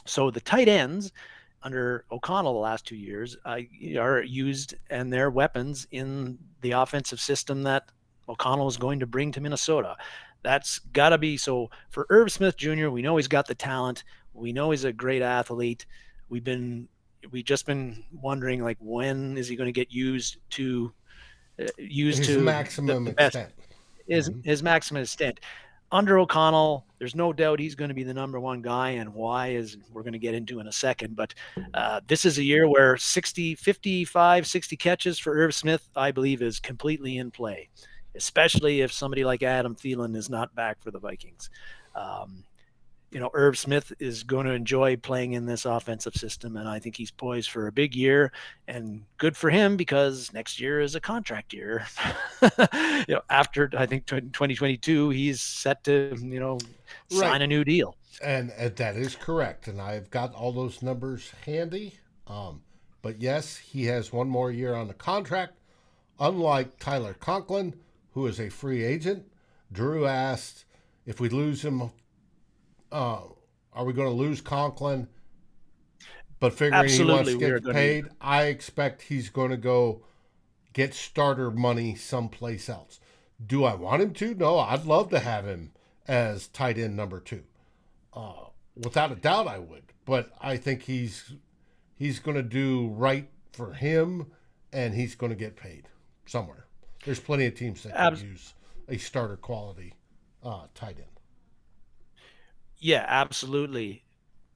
So the tight ends under O'Connell the last 2 years are used, and their weapons in the offensive system that O'Connell is going to bring to Minnesota. That's got to be so. For Irv Smith Jr., we know he's got the talent. We know he's a great athlete. We've just been wondering, like, when is he going to get used to his maximum extent? His maximum extent. Under O'Connell, there's no doubt he's going to be the number 1 guy, and why is we're going to get into in a second. But this is a year where 55, 60 catches for Irv Smith, I believe, is completely in play, especially if somebody like Adam Thielen is not back for the Vikings. Irv Smith is going to enjoy playing in this offensive system, and I think he's poised for a big year, and good for him because next year is a contract year. After, I think, 2022, he's set to, sign a new deal. And that is correct, and I've got all those numbers handy. But yes, he has one more year on the contract, unlike Tyler Conklin, who is a free agent. Drew asked if we lose him, are we going to lose Conklin? but figuring he wants Absolutely, to we are get going to. paid, I expect he's going to go get starter money someplace else. Do I want him to? No, I'd love to have him as tight end number 2. Without a doubt, I would. But I think he's going to do right for him, and he's going to get paid somewhere. There's plenty of teams that can use a starter quality tight end. Yeah, absolutely.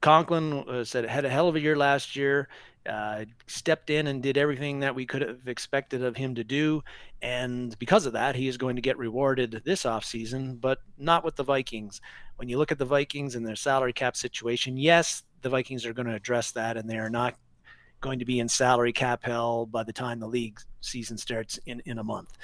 Conklin said had a hell of a year last year. Stepped in and did everything that we could have expected of him to do, and because of that, he is going to get rewarded this offseason, but not with the Vikings. When you look at the Vikings and their salary cap situation, yes, the Vikings are going to address that, and they are not going to be in salary cap hell by the time the league season starts in a month.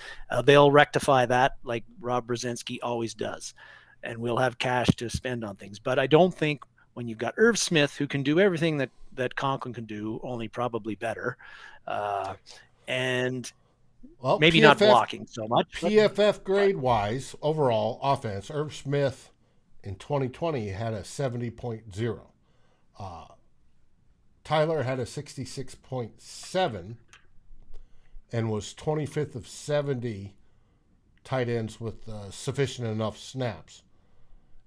They'll rectify that like Rob Brzezinski always does, and we'll have cash to spend on things. But I don't think when you've got Irv Smith, who can do everything that Conklin can do, only probably better, and maybe not blocking so much. PFF grade-wise, overall offense, Irv Smith in 2020 had a 70.0. Tyler had a 66.7 and was 25th of 70 tight ends with sufficient enough snaps.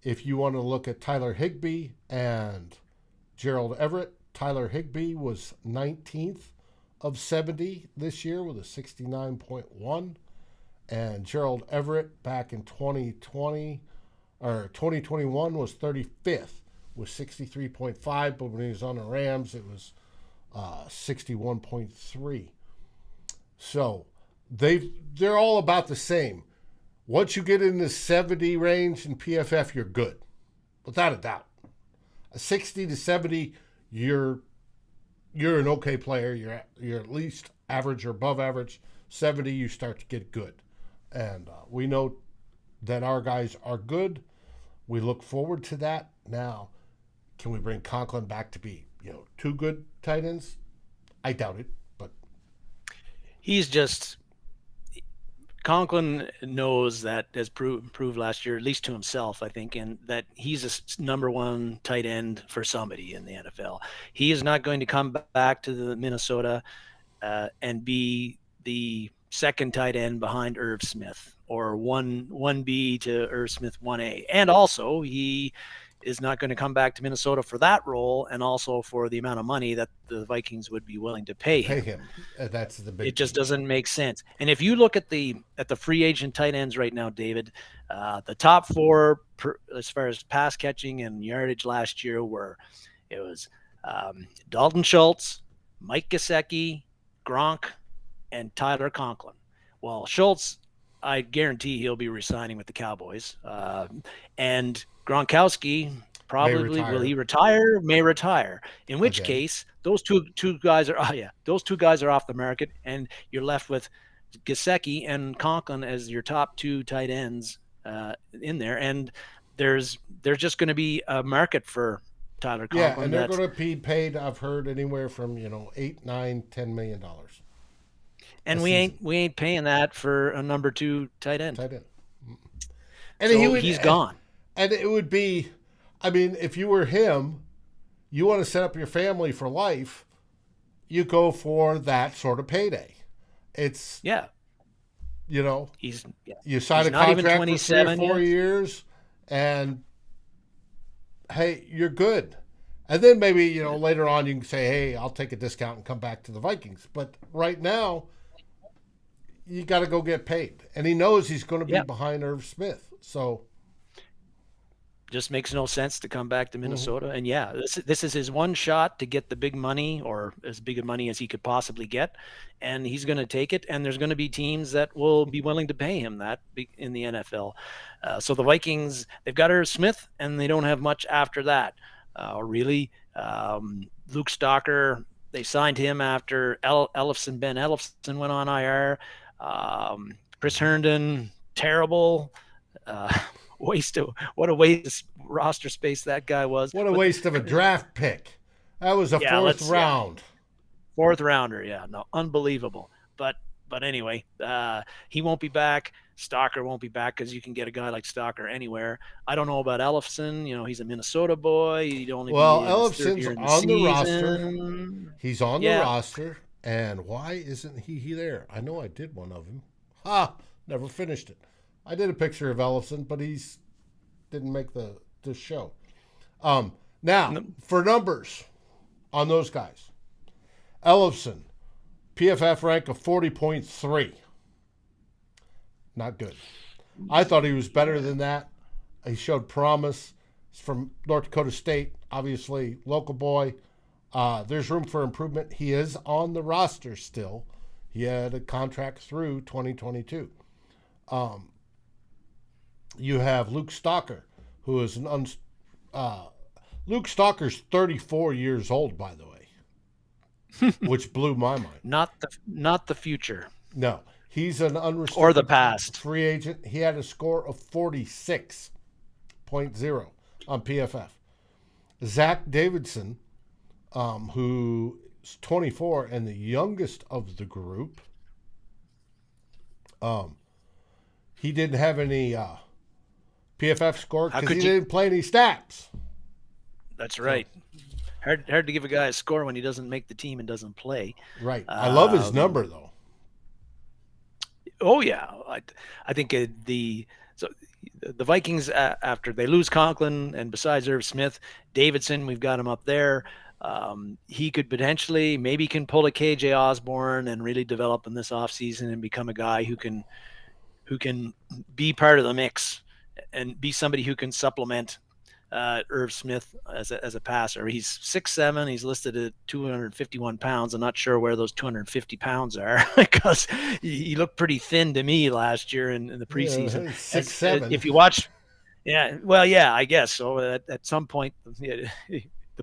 If you want to look at Tyler Higbee and Gerald Everett, Tyler Higbee was 19th of 70 this year with a 69.1, and Gerald Everett back in 2020 or 2021 was 35th with 63.5, but when he was on the Rams, it was 61.3. So they're all about the same. Once you get in the 70 range in PFF, you're good, without a doubt. A 60 to 70, you're an okay player. You're at least average or above average. 70, you start to get good, and we know that our guys are good. We look forward to that. Now, can we bring Conklin back to be, 2 good tight ends? I doubt it, but he's just Conklin knows that, as proved last year, at least to himself, I think, and that he's a number 1 tight end for somebody in the NFL. He is not going to come back to the Minnesota and be the second tight end behind Irv Smith, or 1B to Irv Smith 1A. And also, he is not going to come back to Minnesota for that role, and also for the amount of money that the Vikings would be willing to pay him. That's the big. It just doesn't make sense. And if you look at the free agent tight ends right now, David, the top 4 as far as pass catching and yardage last year was Dalton Schultz, Mike Gesicki, Gronk, and Tyler Conklin. Well, Schultz, I guarantee he'll be resigning with the Cowboys. And Gronkowski probably will he retire? May retire. In which case, those two guys are off the market, and you're left with Gesicki and Conklin as your top 2 tight ends in there. And there's just going to be a market for Tyler Conklin. Yeah, and they're going to be paid, I've heard, anywhere from $8, $9, $10 million. And we ain't paying that for a number 2 tight end. And so he's gone. And it would be, if you were him, you want to set up your family for life, you go for that sort of payday. It's you sign a contract for 3 or 4 years, and hey, you're good. And then maybe later on you can say, hey, I'll take a discount and come back to the Vikings. But right now, you got to go get paid, and he knows he's going to be behind Irv Smith, so. Just makes no sense to come back to Minnesota. Mm-hmm. And this is his one shot to get the big money, or as big a money as he could possibly get. And he's going to take it. And there's going to be teams that will be willing to pay him that in the NFL. So the Vikings, they've got Irv Smith, and they don't have much after that. Really. Luke Stalker, they signed him after Ben Ellefson went on IR. Chris Herndon, terrible. What a waste of roster space that guy was. What a waste of a draft pick. That was a 4th round. 4th rounder, unbelievable. But But anyway, he won't be back. Stalker won't be back because you can get a guy like Stalker anywhere. I don't know about Ellefson. He's a Minnesota boy. He'd only Well, be in his third Ellefson's year in the on the roster. season. He's on the Yeah, roster. And why isn't he there? I know I did one of him. Ha! Never finished it. I did a picture of Ellefson, but he's didn't make the show. Now, for numbers on those guys. Ellefson, PFF rank of 40.3. Not good. I thought he was better than that. He showed promise. He's from North Dakota State, obviously, local boy. There's room for improvement. He is on the roster still. He had a contract through 2022. You have Luke Stalker, who is Luke Stalker's 34 years old, by the way, which blew my mind. not the future. No, he's an unrestricted Or the past. free agent. He had a score of 46.0 on PFF. Zach Davidson, who is 24 and the youngest of the group, he didn't have any PFF score because he didn't play any stats. That's right. Hard to give a guy a score when he doesn't make the team and doesn't play. Right. I love his number, though. Oh, yeah. I think the Vikings, after they lose Conklin, and besides Irv Smith, Davidson, we've got him up there. He could potentially, maybe can pull a KJ Osborne and really develop in this offseason and become a guy who can be part of the mix and be somebody who can supplement Irv Smith as a passer. He's 6'7". He's listed at 251 pounds. I'm not sure where those 250 pounds are because he looked pretty thin to me last year in the preseason. Yeah, 6'7". If you watch, I guess so. At some point, the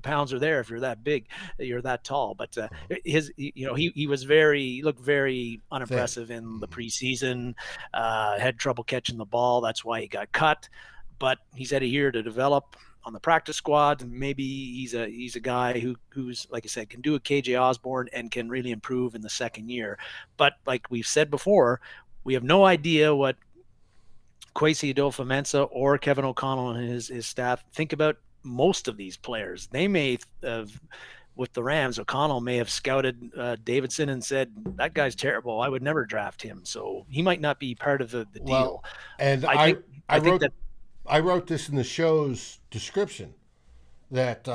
pounds are there if you're that big, you're that tall. But he looked very unimpressive in the preseason. Had trouble catching the ball. That's why he got cut. But he's had a year to develop on the practice squad. Maybe he's a guy who's, like I said, can do a KJ Osborne and can really improve in the second year. But like we've said before, we have no idea what Kwesi Adofo-Mensah or Kevin O'Connell and his staff think about most of these players. They may have, with the Rams, O'Connell may have scouted Davidson and said, that guy's terrible. I would never draft him. So he might not be part of the deal. And I wrote this in the show's description that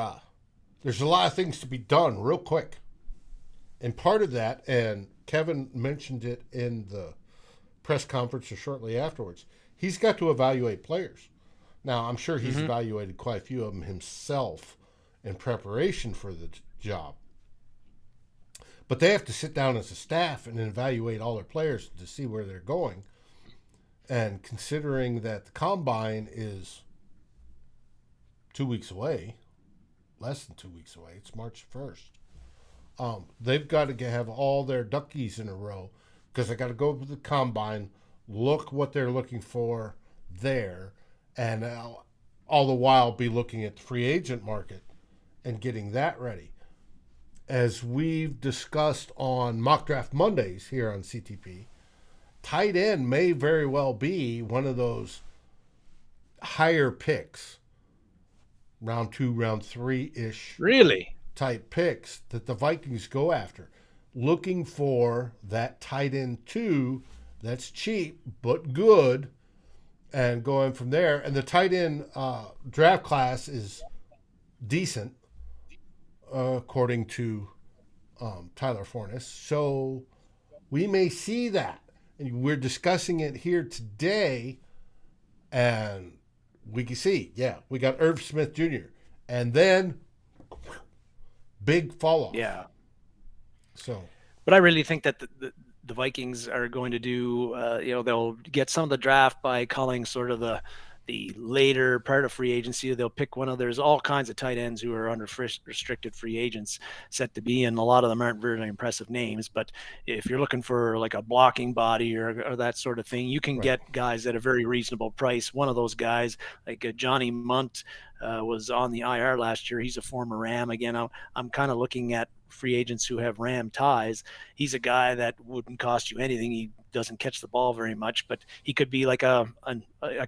there's a lot of things to be done real quick. And part of that, and Kevin mentioned it in the press conference or shortly afterwards, he's got to evaluate players. Now, I'm sure he's evaluated quite a few of them himself in preparation for the job. But they have to sit down as a staff and evaluate all their players to see where they're going. And considering that the combine is 2 weeks away, less than 2 weeks away, it's March 1st, they've got to have all their duckies in a row because they got to go to the combine, look what they're looking for there, and all the while be looking at the free agent market and getting that ready. As we've discussed on Mock Draft Mondays here on CTP, tight end may very well be one of those higher picks, round 2, round 3-ish really type picks that the Vikings go after, looking for that tight end 2 that's cheap but good, and going from there. And the tight end draft class is decent, according to Tyler Fornes. So we may see that. And we're discussing it here today, and we can see, we got Irv Smith Jr. And then big fall off. Yeah. So, but I really think that the Vikings are going to do, they'll get some of the draft by culling sort of the later part of free agency. They'll pick there's all kinds of tight ends who are under restricted free agents set to be, and a lot of them aren't very impressive names. But if you're looking for like a blocking body or that sort of thing, you can get guys at a very reasonable price. One of those guys, like Johnny Munt, was on the IR last year. He's a former Ram. Again, I'm kind of looking at free agents who have Ram ties. He's a guy that wouldn't cost you anything. He doesn't catch the ball very much, but he could be like a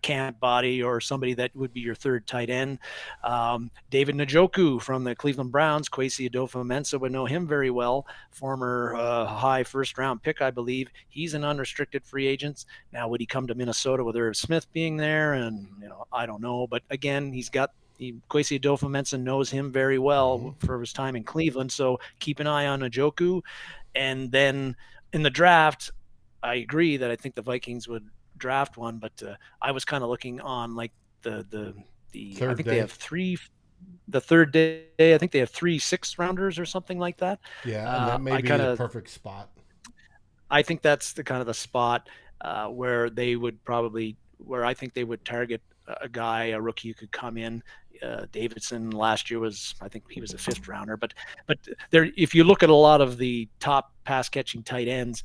camp body or somebody that would be your third tight end. David Njoku from the Cleveland Browns, Kwesi Adofo-Mensah would know him very well. Former high first-round pick, I believe. He's an unrestricted free agent. Now, would he come to Minnesota with Irv Smith being there? And I don't know. But again, Kwesi Adofo-Mensah knows him very well for his time in Cleveland. So keep an eye on Njoku. And then in the draft, I agree that I think the Vikings would draft one, but I was kind of looking on like the I think they have the third day. I think they have 3 6th-rounders or something like that. Yeah, and that may be the perfect spot. I think that's the spot where I think they would target a rookie who could come in. Davidson last year I think he was a 5th-rounder, but there, if you look at a lot of the top pass catching tight ends,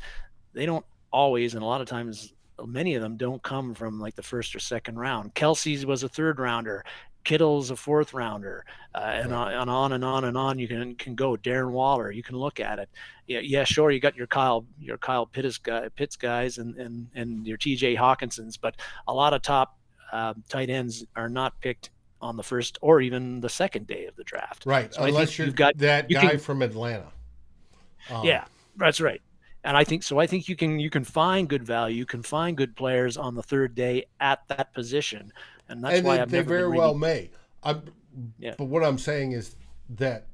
they don't always, and a lot of times many of them don't come from like the 1st or 2nd round. Kelsey's was a 3rd-rounder. Kittle's a 4th-rounder, and on and on and on. You can go. Darren Waller, you can look at it. Yeah, sure. You got your Kyle Pitts guys and your T.J. Hawkinsons, but a lot of top tight ends are not picked on the 1st or even the 2nd day of the draft. Right, so unless you've got that guy from Atlanta. Yeah, that's right. And I think you can find good value. You can find good players on the 3rd day at that position, and that's why they very well may. But what I'm saying is that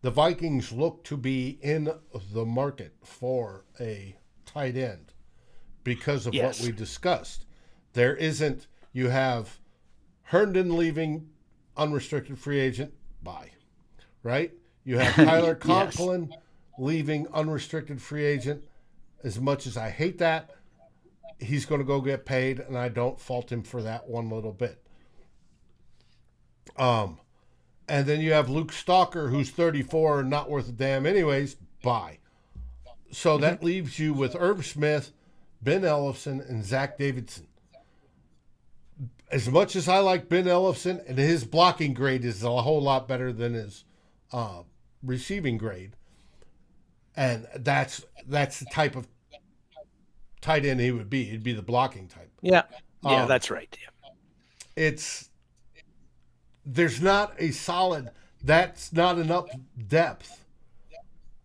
the Vikings look to be in the market for a tight end because of what we discussed. There isn't. You have Herndon leaving, unrestricted free agent. Bye. Right. You have Tyler Conklin. Leaving, unrestricted free agent. As much as I hate that, he's going to go get paid, and I don't fault him for that one little bit. And then you have Luke Stalker, who's 34 and not worth a damn anyways. Bye. So that leaves you with Irv Smith, Ben Ellefson, and Zach Davidson. As much as I like Ben Ellefson, and his blocking grade is a whole lot better than his receiving grade, and that's the type of tight end he would be. He'd be the blocking type. Yeah, that's right. Yeah. There's not a solid. That's not enough depth.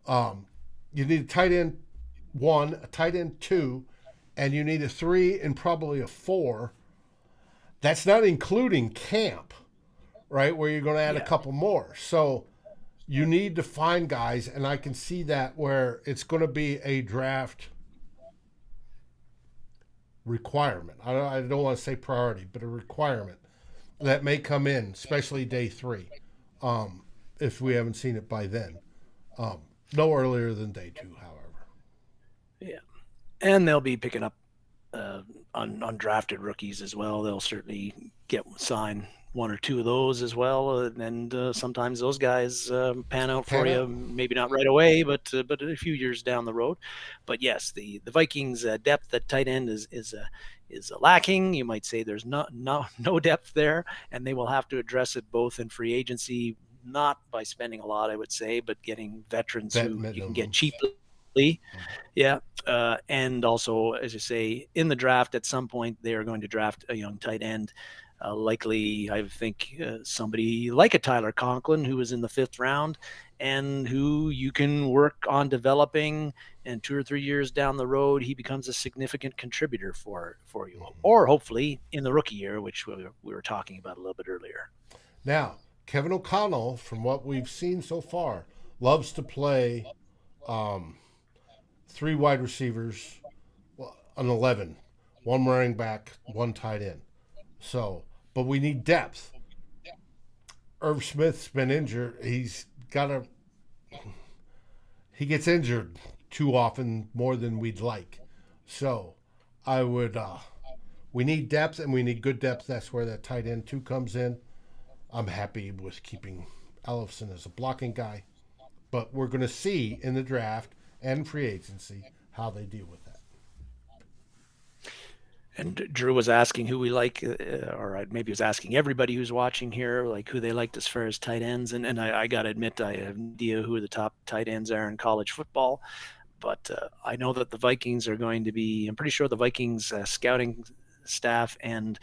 You need a tight end 1, a tight end 2, and you need a 3 and probably a 4. That's not including camp, right? Where you're going to add a couple more. So you need to find guys, and I can see that where it's going to be a draft requirement. I don't want to say priority, but a requirement that may come in, especially day 3, if we haven't seen it by then. No earlier than day 2, however. Yeah, and they'll be picking up undrafted rookies as well. They'll certainly sign 1 or 2 of those as well, and sometimes those guys pan out for you. Maybe not right away, but a few years down the road. But yes, the Vikings' depth at tight end is lacking. You might say there's no depth there, and they will have to address it both in free agency, not by spending a lot, I would say, but getting veterans who you can get cheaply. And also, as you say, in the draft at some point they are going to draft a young tight end. Likely, I think somebody like a Tyler Conklin, who was in the 5th round and who you can work on developing, and 2 or 3 years down the road, he becomes a significant contributor for you, or hopefully in the rookie year, which we were talking about a little bit earlier. Now, Kevin O'Connell, from what we've seen so far, loves to play 3 wide receivers, an 11, 1 running back, 1 tight end. So, but we need depth. Irv Smith's been injured. He gets injured too often, more than we'd like. So we need depth, and we need good depth. That's where that tight end 2 comes in. I'm happy with keeping Ellefson as a blocking guy, but we're going to see in the draft and free agency how they deal with that. And Drew was asking who we like, or maybe was asking everybody who's watching here, like who they liked as far as tight ends. And I got to admit, I have no idea who the top tight ends are in college football. But I know that the Vikings are going to be, I'm pretty sure the Vikings scouting staff and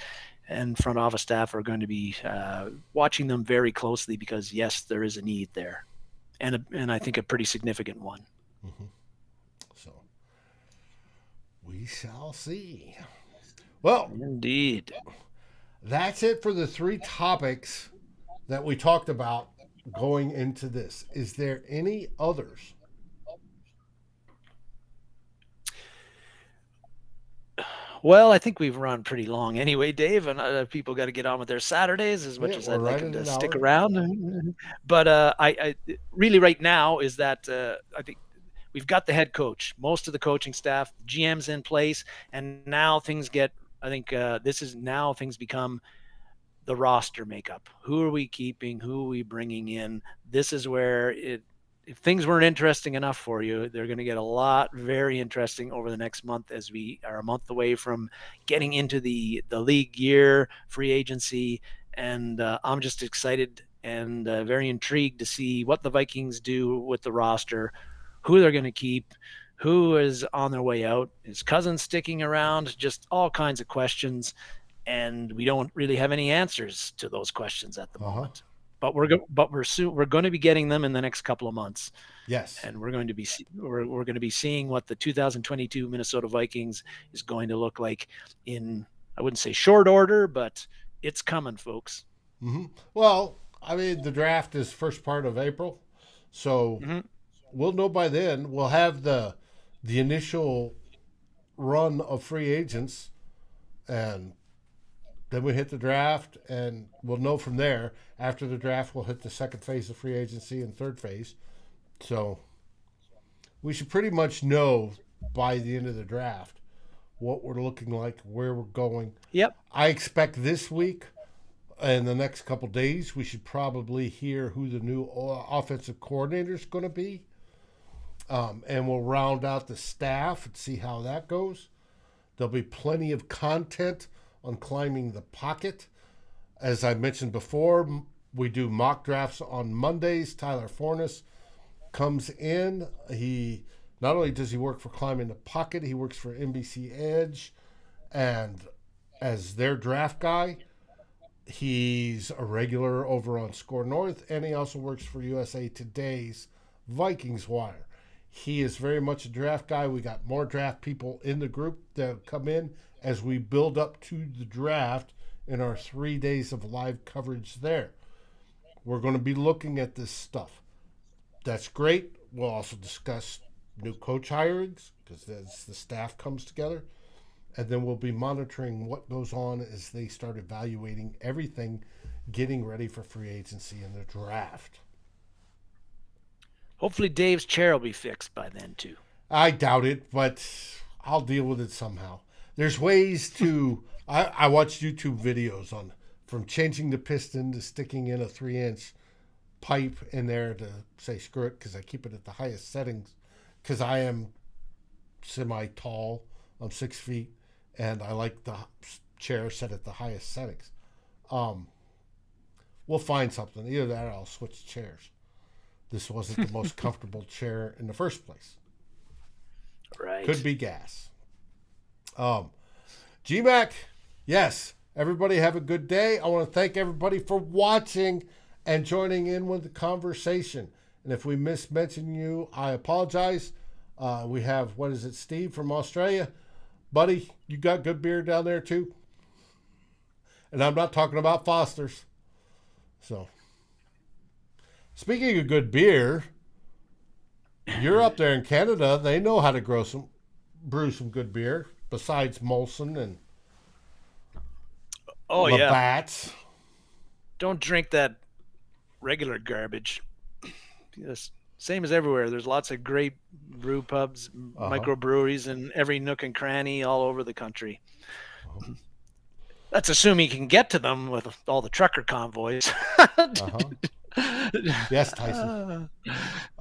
front office staff are going to be watching them very closely because, yes, there is a need there. And I think a pretty significant one. Mm-hmm. So we shall see. Well, indeed. That's it for the 3 topics that we talked about going into this. Is there any others? Well, I think we've run pretty long anyway, Dave, and people got to get on with their Saturdays as much as I'd like them to stick around. But I really right now is that I think we've got the head coach, most of the coaching staff, GM's in place, and now things get, I think things become the roster makeup. Who are we keeping? Who are we bringing in? This is where if things weren't interesting enough for you, they're going to get a lot very interesting over the next month as we are a month away from getting into the league year, free agency. And I'm just excited and very intrigued to see what the Vikings do with the roster, who they're going to keep, who is on their way out, is Cousins sticking around, just all kinds of questions. And we don't really have any answers to those questions at the moment. But we're going to be getting them in the next couple of months. Yes, and we're going to be seeing what the 2022 Minnesota Vikings is going to look like in, I wouldn't say short order, but it's coming, folks. Mm-hmm. Well, I mean, the draft is first part of April, so we'll know by then. We'll have the initial run of free agents, and then we hit the draft, and we'll know from there. After the draft, we'll hit the second phase of free agency and third phase. So we should pretty much know by the end of the draft what we're looking like, where we're going. Yep. I expect this week and the next couple days we should probably hear who the new offensive coordinator is going to be. And we'll round out the staff and see how that goes. There'll be plenty of content on climbing the pocket. As I mentioned before, we do mock drafts on Mondays. Tyler Fornes comes in. He not only does he work for Climbing the Pocket, he works for NBC Edge, and as their draft guy, he's a regular over on Score North, and he also works for USA Today's Vikings Wire. He is very much a draft guy. We got more draft people in the group that come in as we build up to the draft in our 3 days of live coverage there. We're going to be looking at this stuff. That's great. We'll also discuss new coach hirings because as the staff comes together. And then we'll be monitoring what goes on as they start evaluating everything, getting ready for free agency and the draft. Hopefully Dave's chair will be fixed by then, too. I doubt it, but I'll deal with it somehow. There's ways to... I watched YouTube videos on from changing the piston to sticking in a 3-inch pipe in there to say screw it because I keep it at the highest settings because I am semi-tall. I'm 6 feet, and I like the chair set at the highest settings. We'll find something. Either that or I'll switch chairs. This wasn't the most comfortable chair in the first place. Right. Could be gas. GMAC, yes. Everybody have a good day. I want to thank everybody for watching and joining in with the conversation. And if we mismentioned you, I apologize. We have, Steve from Australia. Buddy, you got good beer down there too? And I'm not talking about Foster's. So, speaking of good beer, you're up there in Canada. They know how to brew some good beer besides Molson and Labatt's. Don't drink that regular garbage. Yes, same as everywhere. There's lots of great brew pubs, microbreweries in every nook and cranny all over the country. That's assuming you can get to them with all the trucker convoys. Yes, Tyson.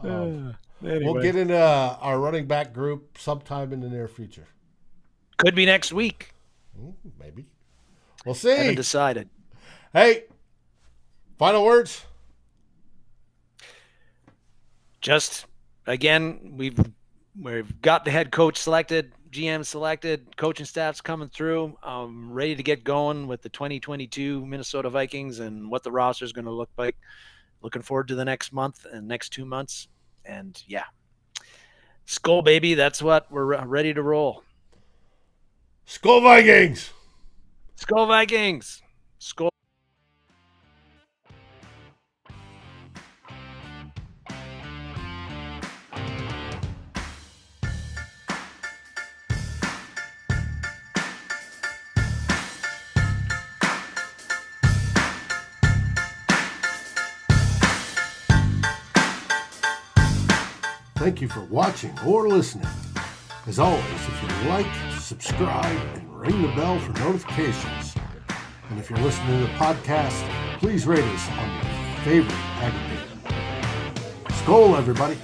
Anyway. We'll get into our running back group sometime in the near future. Could be next week. Maybe. We'll see. Haven't decided. Hey, final words? Just, again, we've got the head coach selected, GM selected, coaching staff's coming through. Ready to get going with the 2022 Minnesota Vikings and what the roster is going to look like. Looking forward to the next month and next 2 months. And, yeah. Skull, baby. That's what we're ready to roll. Skull Vikings! Skull Vikings! Skull. Thank you for watching or listening. As always, if you like, subscribe, and ring the bell for notifications. And if you're listening to the podcast, please rate us on your favorite aggregator. Skol, everybody.